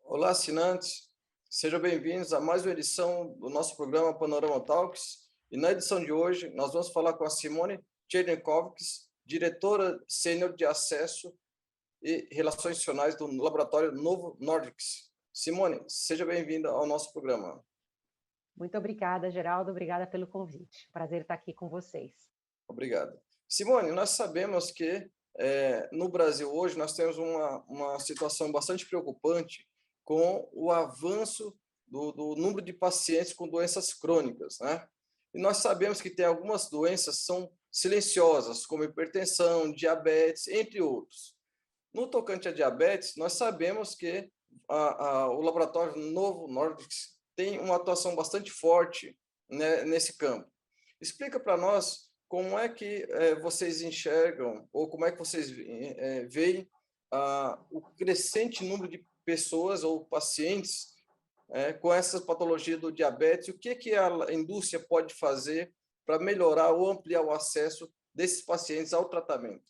Olá, assinantes. Sejam bem-vindos a mais uma edição do nosso programa Panorama Talks. E na edição de hoje, nós vamos falar com a Simone Chernikovskis, diretora sênior de acesso e relações institucionais do laboratório Novo Nordics. Simone, seja bem-vinda ao nosso programa. Muito obrigada, Geraldo. Obrigada pelo convite. Prazer estar aqui com vocês. Obrigado. Simone, nós sabemos que no Brasil hoje nós temos uma situação bastante preocupante com o avanço do número de pacientes com doenças crônicas, né? E nós sabemos que tem algumas doenças que são silenciosas, como hipertensão, diabetes, entre outros. No tocante à diabetes, nós sabemos que o laboratório Novo Nordics tem uma atuação bastante forte, né, nesse campo. Explica para nós como é que vocês enxergam, ou como é que vocês veem o crescente número de pessoas ou pacientes com essa patologia do diabetes, o que a indústria pode fazer para melhorar ou ampliar o acesso desses pacientes ao tratamento?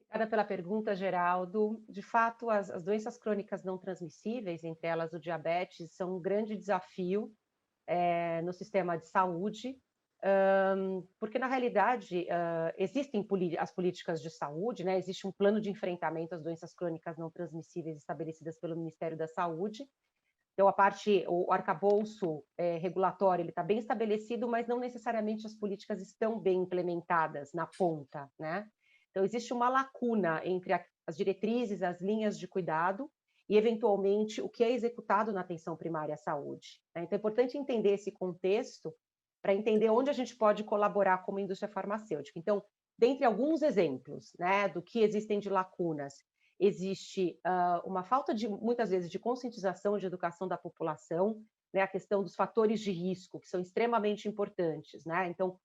Obrigada pela pergunta, Geraldo. De fato, as doenças crônicas não transmissíveis, entre elas o diabetes, são um grande desafio no sistema de saúde, porque, na realidade, existem as políticas de saúde, né? Existe um plano de enfrentamento às doenças crônicas não transmissíveis estabelecidas pelo Ministério da Saúde. Então, o arcabouço regulatório ele está bem estabelecido, mas não necessariamente as políticas estão bem implementadas na ponta, né? Então, existe uma lacuna entre as diretrizes, as linhas de cuidado e, eventualmente, o que é executado na atenção primária à saúde, né? Então, é importante entender esse contexto para entender onde a gente pode colaborar como indústria farmacêutica. Então, dentre alguns exemplos, né, do que existem de lacunas, existe uma falta, muitas vezes, de conscientização, de educação da população, né, a questão dos fatores de risco, que são extremamente importantes, né? Então,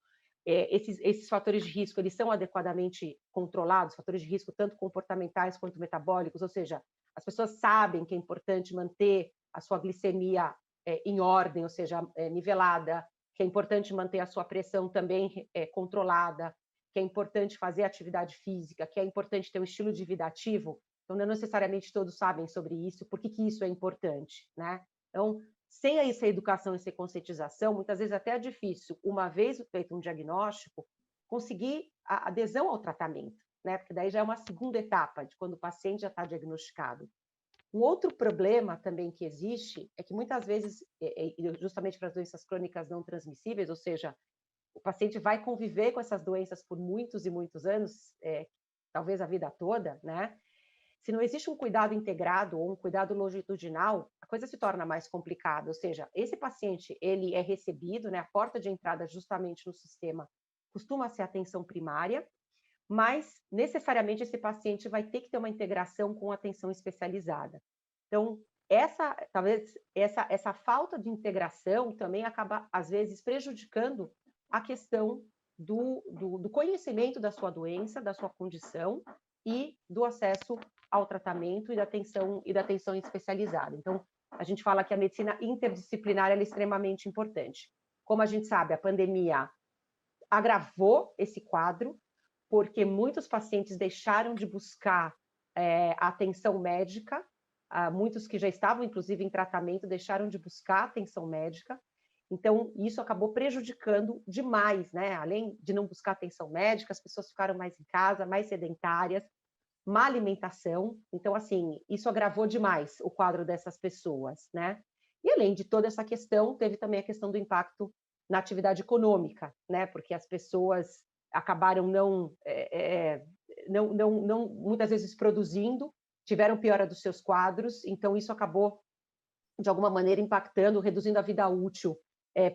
esses fatores de risco, eles são adequadamente controlados, fatores de risco tanto comportamentais quanto metabólicos, ou seja, as pessoas sabem que é importante manter a sua glicemia em ordem, ou seja, nivelada, que é importante manter a sua pressão também controlada, que é importante fazer atividade física, que é importante ter um estilo de vida ativo. Então, não necessariamente todos sabem sobre isso, por que isso é importante, né? Então, sem essa educação e essa conscientização, muitas vezes até é difícil, uma vez feito um diagnóstico, conseguir a adesão ao tratamento, né? Porque daí já é uma segunda etapa, de quando o paciente já está diagnosticado. Um outro problema também que existe é que muitas vezes, justamente para as doenças crônicas não transmissíveis, ou seja, o paciente vai conviver com essas doenças por muitos e muitos anos, talvez a vida toda, né? Se não existe um cuidado integrado ou um cuidado longitudinal, a coisa se torna mais complicada. Ou seja, esse paciente, ele é recebido, né? A porta de entrada justamente no sistema costuma ser a atenção primária, mas necessariamente esse paciente vai ter que ter uma integração com atenção especializada. Então, talvez essa falta de integração também acaba, às vezes, prejudicando a questão do conhecimento da sua doença, da sua condição e do acesso ao tratamento e da atenção especializada. Então, a gente fala que a medicina interdisciplinar é extremamente importante. Como a gente sabe, a pandemia agravou esse quadro, porque muitos pacientes deixaram de buscar a atenção médica, muitos que já estavam, inclusive, em tratamento, deixaram de buscar atenção médica. Então, isso acabou prejudicando demais, né? Além de não buscar atenção médica, as pessoas ficaram mais em casa, mais sedentárias, má alimentação. Então, assim, isso agravou demais o quadro dessas pessoas, né? E, além de toda essa questão, teve também a questão do impacto na atividade econômica, né? Porque as pessoas acabaram não muitas vezes produzindo, tiveram piora dos seus quadros, então isso acabou, de alguma maneira, impactando, reduzindo a vida útil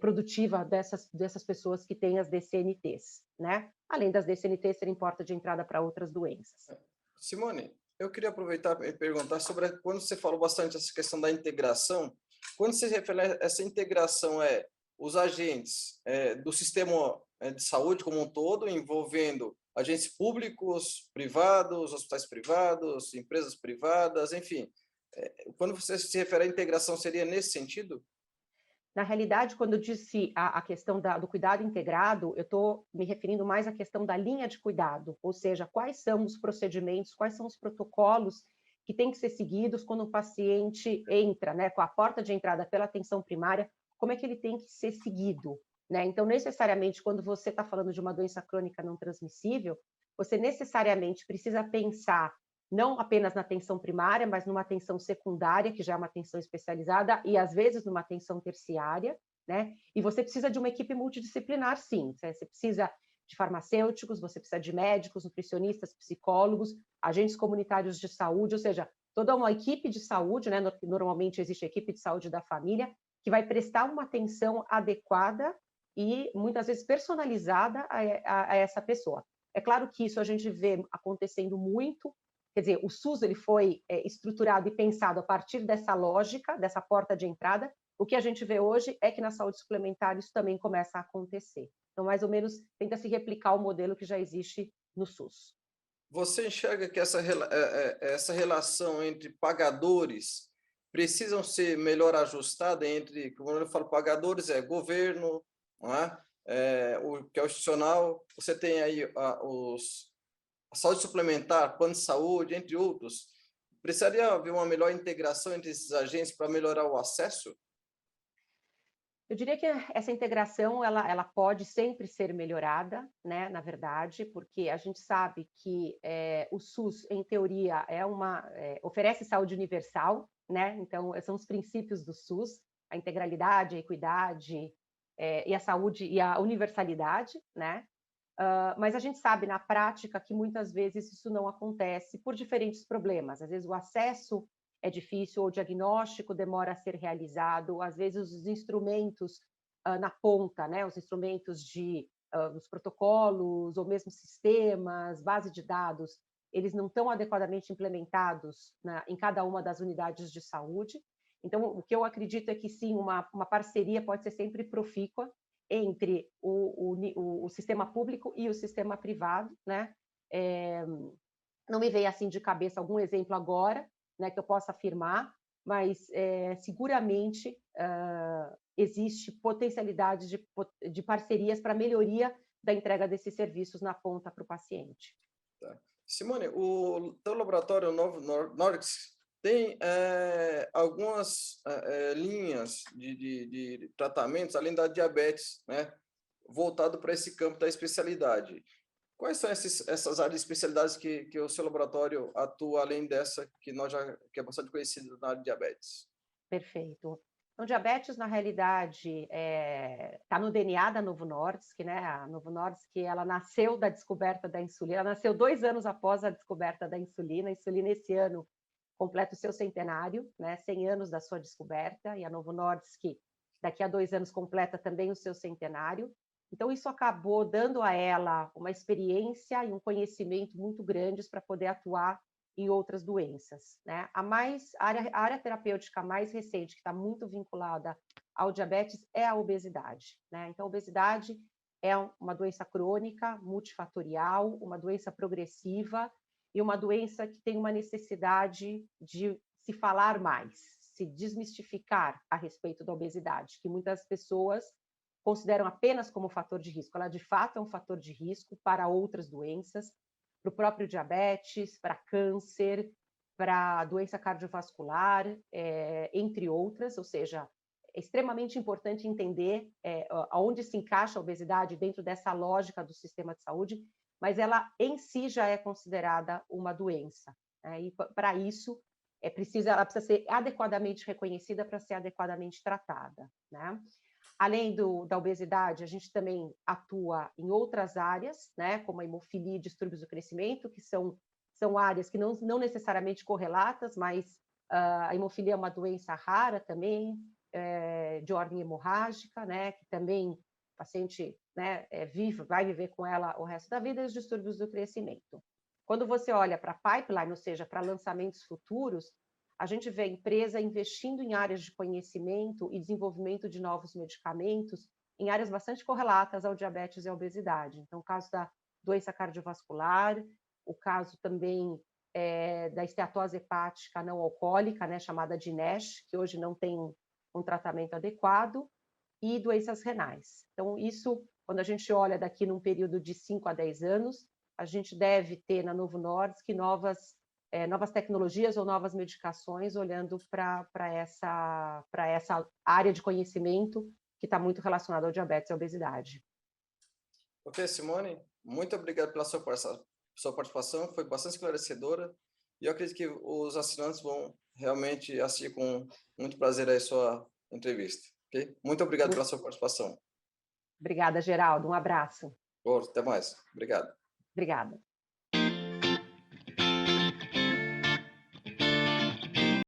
produtiva dessas pessoas que têm as DCNTs, né? Além das DCNTs serem porta de entrada para outras doenças. Simone, eu queria aproveitar e perguntar sobre quando você falou bastante essa questão da integração. Quando você refere a essa integração, os agentes do sistema de saúde como um todo, envolvendo agentes públicos, privados, hospitais privados, empresas privadas, enfim. Quando você se refere à integração, seria nesse sentido? Na realidade, quando eu disse a questão do cuidado integrado, eu estou me referindo mais à questão da linha de cuidado, ou seja, quais são os procedimentos, quais são os protocolos que têm que ser seguidos quando o paciente entra, né, com a porta de entrada pela atenção primária, como é que ele tem que ser seguido, né? Então, necessariamente, quando você está falando de uma doença crônica não transmissível, você necessariamente precisa pensar não apenas na atenção primária, mas numa atenção secundária, que já é uma atenção especializada, e às vezes numa atenção terciária, né? E você precisa de uma equipe multidisciplinar, sim. Você precisa de farmacêuticos, você precisa de médicos, nutricionistas, psicólogos, agentes comunitários de saúde, ou seja, toda uma equipe de saúde, né? Normalmente existe a equipe de saúde da família, que vai prestar uma atenção adequada e muitas vezes personalizada a essa pessoa. É claro que isso a gente vê acontecendo muito. Quer dizer, o SUS ele foi estruturado e pensado a partir dessa lógica, dessa porta de entrada. O que a gente vê hoje é que na saúde suplementar isso também começa a acontecer. Então, mais ou menos, tenta se replicar o modelo que já existe no SUS. Você enxerga que essa relação entre pagadores precisam ser melhor ajustada entre, como eu falo, pagadores é governo, não é? O que é o institucional, você tem aí a saúde suplementar, plano de saúde, entre outros. Precisaria haver uma melhor integração entre esses agentes para melhorar o acesso? Eu diria que essa integração ela pode sempre ser melhorada, né, na verdade, porque a gente sabe que o SUS, em teoria, oferece saúde universal, né? Então, são os princípios do SUS, a integralidade, a equidade, e a saúde e a universalidade, né? Mas a gente sabe na prática que muitas vezes isso não acontece por diferentes problemas. Às vezes o acesso é difícil, ou o diagnóstico demora a ser realizado, às vezes os instrumentos na ponta, né, os instrumentos os protocolos, ou mesmo sistemas, base de dados, eles não estão adequadamente implementados em cada uma das unidades de saúde. Então, o que eu acredito é que sim, uma parceria pode ser sempre profícua entre o sistema público e o sistema privado, né? Não me veio assim de cabeça algum exemplo agora, né, que eu possa afirmar, mas seguramente existe potencialidade de parcerias para melhoria da entrega desses serviços na ponta para o paciente. Tá. Simone, o teu laboratório Novo Nordics tem algumas linhas de tratamentos, além da diabetes, né, voltado para esse campo da especialidade. Quais são essas áreas de especialidades que o seu laboratório atua, além dessa que é bastante conhecida na área de diabetes? Perfeito. Então, diabetes, na realidade, está no DNA da Novo Nordisk, né? A Novo Nordisk, ela nasceu da descoberta da insulina, ela nasceu 2 anos após a descoberta da insulina. A insulina, esse ano, completa o seu centenário, né? 100 anos da sua descoberta, e a Novo Nordisk, daqui a 2 anos, completa também o seu centenário. Então, isso acabou dando a ela uma experiência e um conhecimento muito grandes para poder atuar em outras doenças, né? A área terapêutica mais recente, que está muito vinculada ao diabetes, é a obesidade, né? Então, a obesidade é uma doença crônica, multifatorial, uma doença progressiva e uma doença que tem uma necessidade de se falar mais, se desmistificar a respeito da obesidade, que muitas pessoas consideram apenas como fator de risco. Ela, de fato, é um fator de risco para outras doenças, para o próprio diabetes, para câncer, para doença cardiovascular, entre outras, ou seja, é extremamente importante entender aonde se encaixa a obesidade dentro dessa lógica do sistema de saúde, mas ela em si já é considerada uma doença, né? E para isso ela precisa ser adequadamente reconhecida para ser adequadamente tratada, né? Além da obesidade, a gente também atua em outras áreas, né, como a hemofilia e distúrbios do crescimento, que são áreas que não necessariamente correlatas, mas a hemofilia é uma doença rara também, de ordem hemorrágica, né, que também o paciente, né, vai viver com ela o resto da vida, e os distúrbios do crescimento. Quando você olha para a pipeline, ou seja, para lançamentos futuros, a gente vê a empresa investindo em áreas de conhecimento e desenvolvimento de novos medicamentos em áreas bastante correlatas ao diabetes e à obesidade. Então, o caso da doença cardiovascular, o caso também da esteatose hepática não alcoólica, né, chamada de NASH, que hoje não tem um tratamento adequado, e doenças renais. Então, isso, quando a gente olha daqui num período de 5 a 10 anos, a gente deve ter na Novo Nordisk novas tecnologias ou novas medicações, olhando para essa área de conhecimento que está muito relacionada ao diabetes e à obesidade. Ok, Simone, muito obrigado pela sua participação, foi bastante esclarecedora, e eu acredito que os assinantes vão realmente assistir com muito prazer a sua entrevista. Ok? Muito obrigado pela sua participação. Obrigada, Geraldo. Um abraço. Até mais. Obrigado. Obrigada.